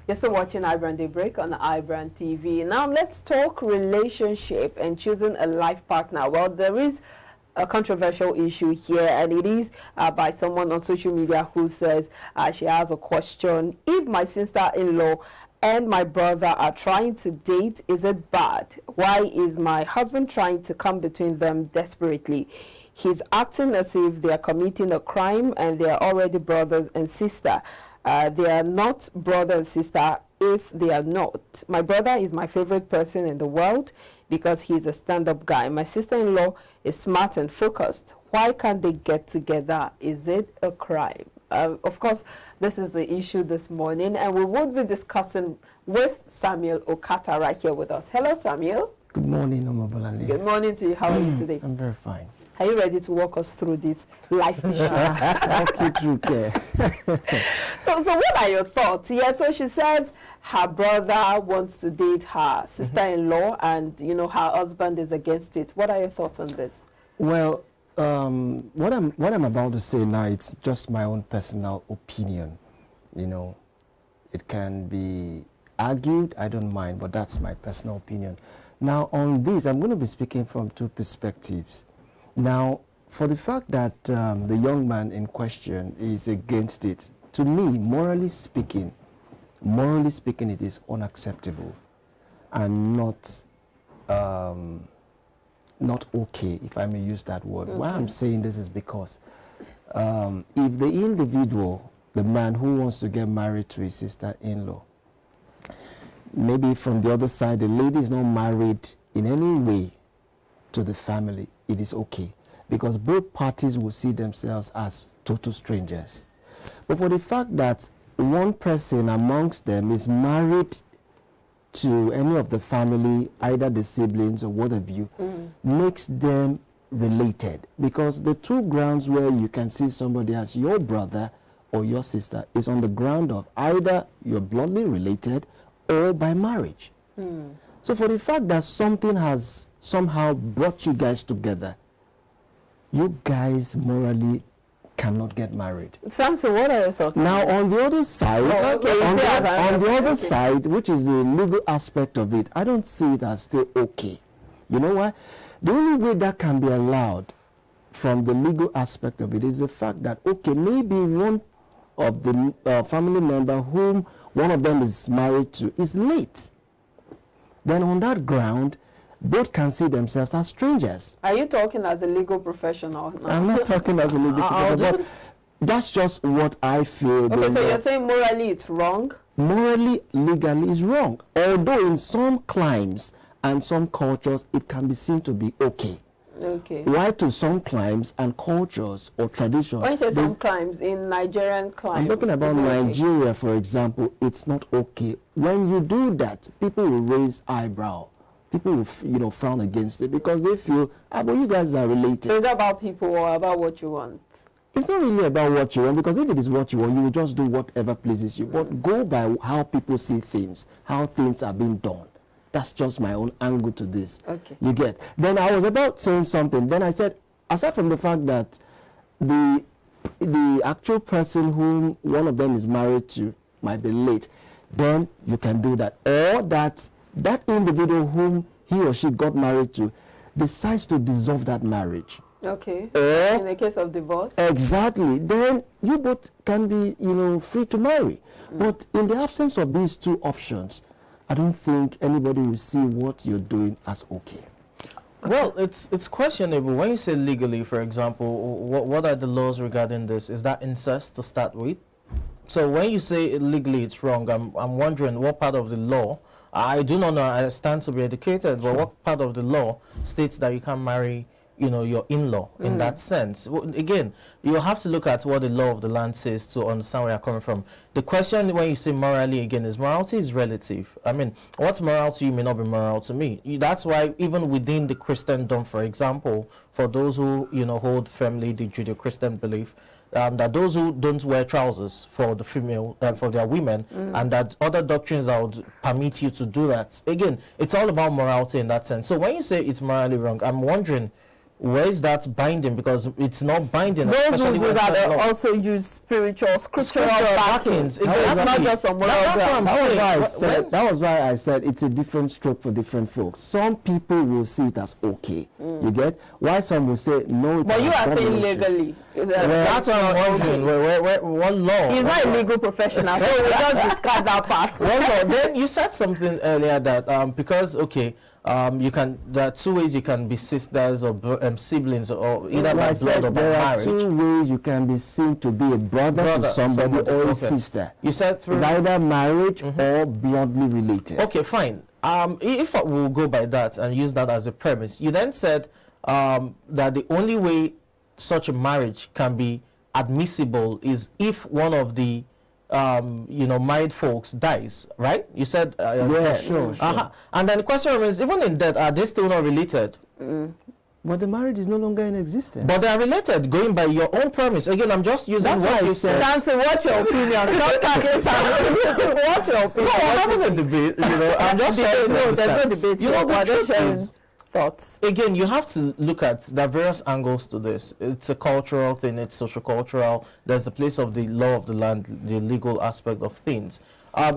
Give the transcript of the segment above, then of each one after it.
You're still watching iBrandTV on iBrandTV. Now let's talk relationship and choosing a life partner. Well, there is a controversial issue here, and it is by someone on social media who says she has a question. If my sister-in-law and my brother are trying to date, is it bad? Why is my husband trying to come between them desperately? He's acting as if they are committing a crime and they are already brothers and sister. They are not brother and sister if they are not. My brother is my favorite person in the world because he's a stand-up guy. My sister-in-law is smart and focused. Why can't they get together? Is it a crime? Of course, this is the issue this morning, and we will be discussing with Samuel Okata right here with us. Hello, Samuel. Good morning, Oma Bolande. Good morning to you. How are you today? I'm very fine. Are you ready to walk us through this life issue? So what are your thoughts? Yeah, so she says her brother wants to date her sister-in-law, and her husband is against it. What are your thoughts on this? Well, what I'm about to say now, it's just my own personal opinion. It can be argued, I don't mind, but that's my personal opinion. Now, on this, I'm going to be speaking from two perspectives. Now, for the fact that the young man in question is against it, to me, morally speaking, it is unacceptable and not okay, if I may use that word. Okay. Why I'm saying this is because if the individual, the man who wants to get married to his sister-in-law, maybe from the other side, the lady is not married in any way to the family, it is okay, because both parties will see themselves as total strangers. But for the fact that one person amongst them is married to any of the family, either the siblings or what have you, makes them related. Because the two grounds where you can see somebody as your brother or your sister is on the ground of either you're bloodly related or by marriage. So for the fact that something has somehow brought you guys together, you guys morally cannot get married. Samson, what are your thoughts? Now, on the other side, on the other side, which is the legal aspect of it, I don't see it as still okay. You know why? The only way that can be allowed from the legal aspect of it is the fact that, okay, maybe one of the family member whom one of them is married to is late. Then on that ground, both can see themselves as strangers. Are you talking as a legal professional? No. I'm not talking as a legal professional, but that's just what I feel. Okay, so you're saying morally it's wrong? Morally, legally is wrong. Although in some climes and some cultures, it can be seen to be okay. Okay. Why to some climes and cultures or traditions? When you say some climes, in Nigerian climes? I'm talking about Nigeria, for example, it's not okay. When you do that, people will raise eyebrow. People will, frown against it because they feel, but you guys are related. So is that about people or about what you want? It's not really about what you want, because if it is what you want, you will just do whatever pleases you. But go by how people see things, how things are being done. That's just my own angle to this. Okay. You get. Then I was about saying something. Then I said, aside from the fact that the actual person whom one of them is married to might be late, then you can do that. Or that individual whom he or she got married to decides to dissolve that marriage. Okay. Or, in the case of divorce? Exactly. Then you both can be, free to marry. But in the absence of these two options, I don't think anybody will see what you're doing as okay. Well, it's questionable. When you say legally, for example, what are the laws regarding this? Is that incest to start with? So when you say legally it's wrong, I'm wondering what part of the law. I do not know, I stand to be educated, but what part of the law states that you can marry, your in-law in that sense? Well, again, you have to look at what the law of the land says to understand where you're coming from. The question when you say morally, again, is morality is relative. I mean, what's moral to you may not be moral to me. That's why even within the Christendom, for example, for those who, hold firmly the Judeo-Christian belief, that those who don't wear trousers for the female, for their women, and that other doctrines that would permit you to do that. Again, it's all about morality in that sense. So when you say it's morally wrong, I'm wondering, where is that binding? Because it's not binding. Those who especially do when that, it's they not- also use scriptural Scriptural backings. backings. So that's not Exactly. just from moral That's what grounds. I'm saying. That was why I said it's a different stroke for different folks. Some people will see it as okay. You get? Why some will say no, it's But you are saying abomination. legally. That's what I'm wondering. What law? He's not a legal professional, so we just discard that part. Well, then you said something earlier that because you can, there are two ways you can be sisters or siblings, or either Well, by I blood said or by there are marriage. two ways you can be seen to be a brother to somebody or a okay. sister. You said through. It's either marriage or bloodly related. Okay, fine. If we'll go by that and use that as a premise, you then said that the only way such a marriage can be admissible is if one of the married folks dies, right? You said Yeah, sure. And then the question is, even in death, are they still not related? But the marriage is no longer in existence. But they are related, going by your own premise. Again, I'm just using That's why what I you said- said. Samson, what's your opinion? Stop tackling Samson. What's your No, opinion? I'm having a debate. I'm just trying to No, there's no understand. debate. You know, We're the just truth sharing is, thoughts. again, you have to look at the various angles to this. It's a cultural thing, it's social-cultural. There's the place of the law of the land, the legal aspect of things.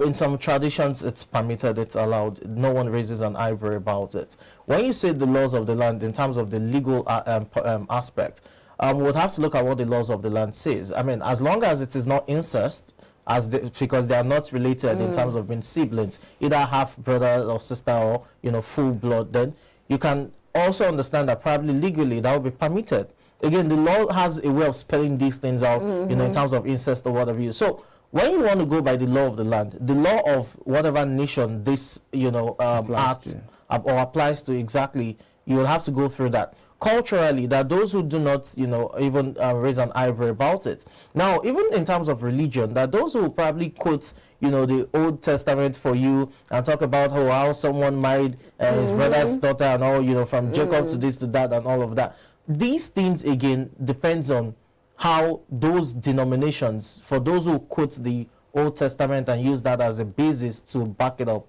In some traditions, it's permitted, it's allowed. No one raises an eyebrow about it. When you say the laws of the land in terms of the legal aspect, we would have to look at what the laws of the land says. I mean, as long as it is not incest, because they are not related in terms of being siblings, either half brother or sister or full blood, then you can also understand that probably legally that would be permitted. Again, the law has a way of spelling these things out, in terms of incest or whatever. So when you want to go by the law of the land, the law of whatever nation this acts or applies to exactly, you will have to go through that. Culturally, there are those who do not, even raise an eyebrow about it. Now, even in terms of religion, there are those who probably quote, the Old Testament for you and talk about how someone married his brother's daughter and all, from Jacob to this to that and all of that. These things, again, depends on how those denominations, for those who quote the Old Testament and use that as a basis to back it up,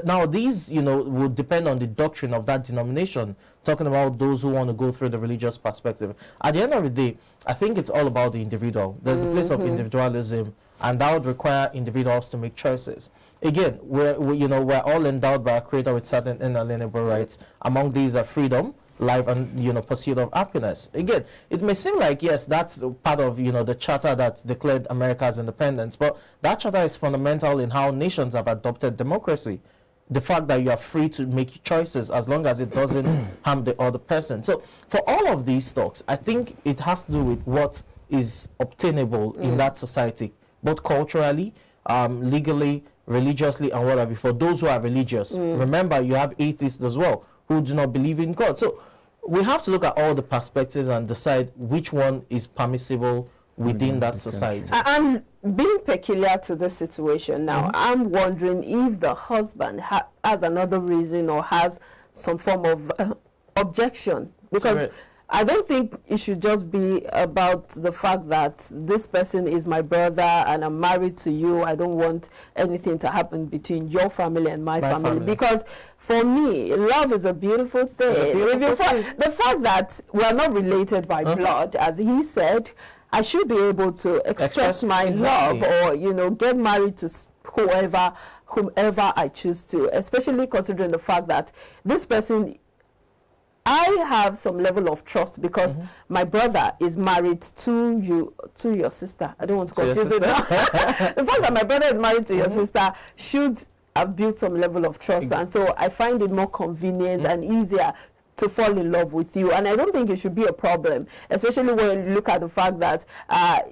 now these would depend on the doctrine of that denomination, talking about those who want to go through the religious perspective. At the end of the day, I think it's all about the individual. There's the place of individualism, and that would require individuals to make choices. Again, we're all endowed by our Creator with certain inalienable rights. Among these are freedom, life, and pursuit of happiness. Again, it may seem like, yes, that's part of the charter that declared America's independence, but that charter is fundamental in how nations have adopted democracy. The fact that you are free to make choices as long as it doesn't harm the other person. So for all of these talks, I think it has to do with what is obtainable in that society, both culturally, legally, religiously, and whatever. For those who are religious, remember, you have atheists as well who do not believe in God. So we have to look at all the perspectives and decide which one is permissible within that society. I'm being peculiar to this situation now. I'm wondering if the husband has another reason or has some form of objection, because I don't think it should just be about the fact that this person is my brother and I'm married to you. I don't want anything to happen between your family and my family. Because for me, love is a beautiful thing. The fact that we're not related by blood, as he said, I should be able to express my love or, get married to whomever I choose to, especially considering the fact that this person, I have some level of trust because my brother is married to your sister. I don't want to confuse it now. The fact that my brother is married to your sister should have built some level of trust, and so I find it more convenient and easier to fall in love with you, and I don't think it should be a problem, especially when you look at the fact that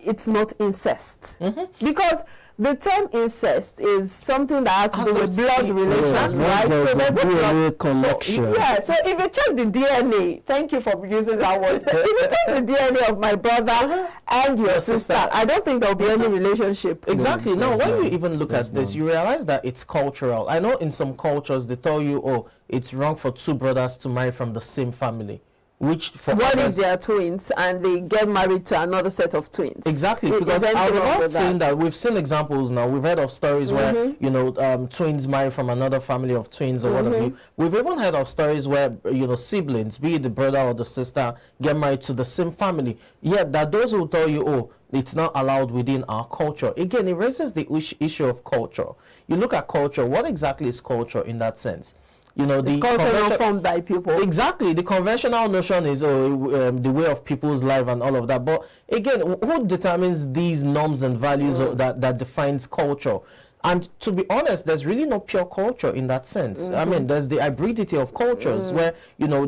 it's not incest, because the term incest is something that has to do with blood relations, right? So there's a DNA connection. So if you check the DNA, thank you for using that word. If you check the DNA of my brother and your sister, I don't think there'll be any relationship. Exactly. Now, when you even look at this, you realize that it's cultural. I know in some cultures they tell you, oh, it's wrong for two brothers to marry from the same family. which for what others, if they are twins and they get married to another set of twins? exactly, Is because I was anything wrong about with saying that we've seen examples now. We've heard of stories where, you know, twins marry from another family of twins or what have you. We've even heard of stories where, you know, siblings, be it the brother or the sister, get married to the same family. Yet that those who tell you, oh, it's not allowed within our culture. Again, it raises the issue of culture. You look at culture, what exactly is culture in that sense? You know, the culture not formed by people. Exactly. The conventional notion is the way of people's life and all of that. But again, who determines these norms and values that defines culture? And to be honest, there's really no pure culture in that sense. I mean, there's the hybridity of cultures where, you know,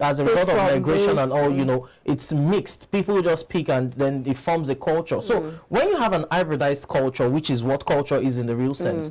as a result of migration and all, you know, it's mixed. People just pick and then it forms a culture. So when you have an hybridized culture, which is what culture is in the real sense,